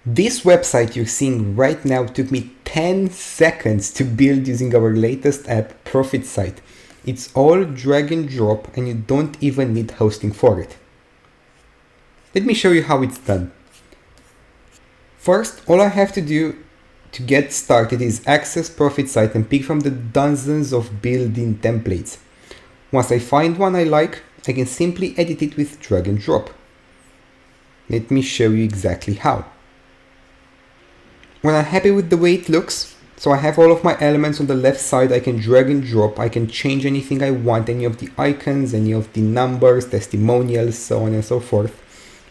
This website you're seeing right now took me 10 seconds to build using our latest app, ProfitSite. It's all drag and drop and you don't even need hosting for it. Let me show you how it's done. First, all I have to do to get started is access ProfitSite and pick from the dozens of built-in templates. Once I find one I like, I can simply edit it with drag and drop. Let me show you exactly how. When I'm happy with the way it looks, so I have all of my elements on the left side, I can drag and drop, I can change anything I want, any of the icons, any of the numbers, testimonials, so on and so forth.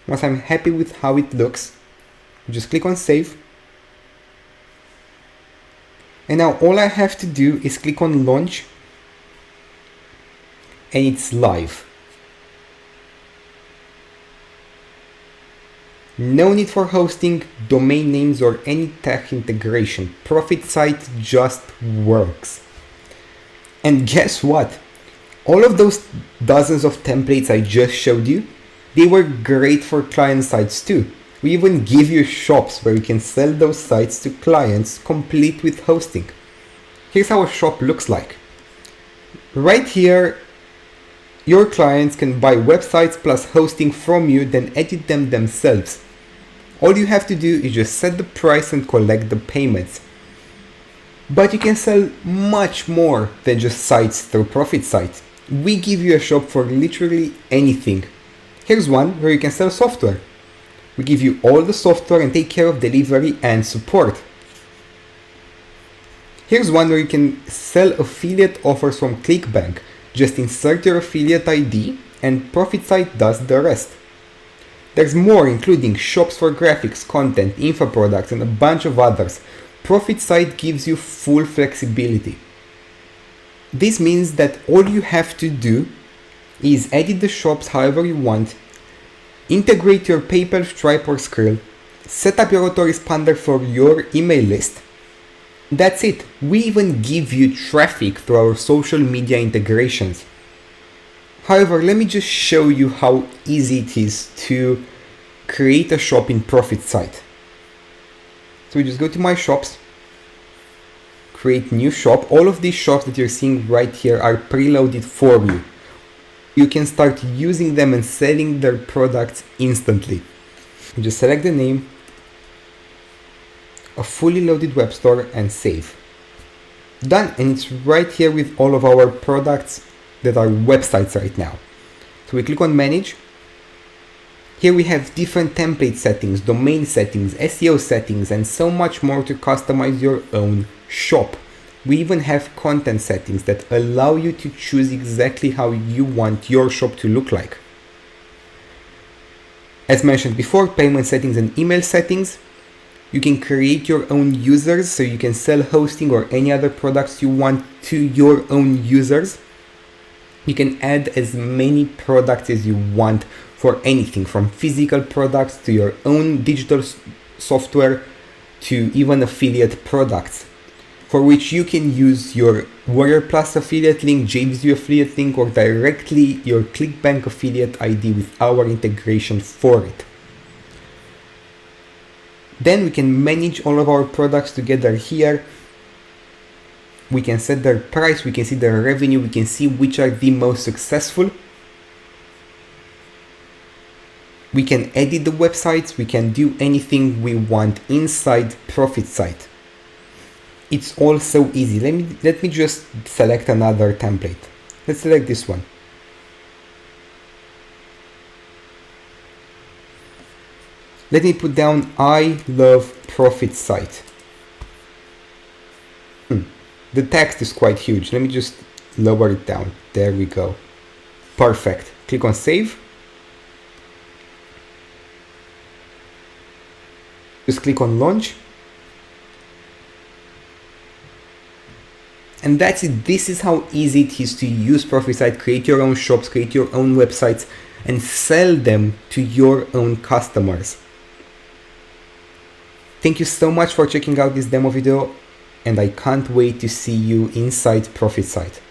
Once I'm happy with how it looks, just click on save. And now all I have to do is click on launch and it's live. No need for hosting, domain names or any tech integration. ProfitSite just works. And guess what? All of those dozens of templates I just showed you, they were great for client sites too. We even give you shops where you can sell those sites to clients complete with hosting. Here's how a shop looks like. Right here, your clients can buy websites plus hosting from you, then edit them themselves. All you have to do is just set the price and collect the payments. But you can sell much more than just sites through ProfitSite. We give you a shop for literally anything. Here's one where you can sell software. We give you all the software and take care of delivery and support. Here's one where you can sell affiliate offers from ClickBank. Just insert your affiliate ID and ProfitSite does the rest. There's more, including shops for graphics, content, info products, and a bunch of others. ProfitSite gives you full flexibility. This means that all you have to do is edit the shops however you want, integrate your PayPal, Stripe, or Skrill, set up your autoresponder for your email list. That's it. We even give you traffic through our social media integrations. However, let me just show you how easy it is to create a shop in ProfitSite. So we just go to my shops, create new shop. All of these shops that you're seeing right here are preloaded for you. You can start using them and selling their products instantly. You just select the name, a fully loaded web store, and save. Done, and it's right here with all of our products that are websites right now. So we click on manage. Here we have different template settings, domain settings, SEO settings, and so much more to customize your own shop. We even have content settings that allow you to choose exactly how you want your shop to look like. As mentioned before, payment settings and email settings. You can create your own users, so you can sell hosting or any other products you want to your own users. You can add as many products as you want for anything, from physical products to your own digital software to even affiliate products, for which you can use your Warrior Plus affiliate link, JVZU affiliate link, or directly your ClickBank affiliate ID with our integration for it. Then we can manage all of our products together here. We can set their price, we can see their revenue, we can see which are the most successful. We can edit the websites, we can do anything we want inside ProfitSite. It's all so easy. Let me just select another template. Let's select this one. Let me put down I love ProfitSite. The text is quite huge. Let me just lower it down. There we go. Perfect. Click on save. Just click on launch. And that's it. This is how easy it is to use ProfitSite, create your own shops, create your own websites, and sell them to your own customers. Thank you so much for checking out this demo video, and I can't wait to see you inside ProfitSite.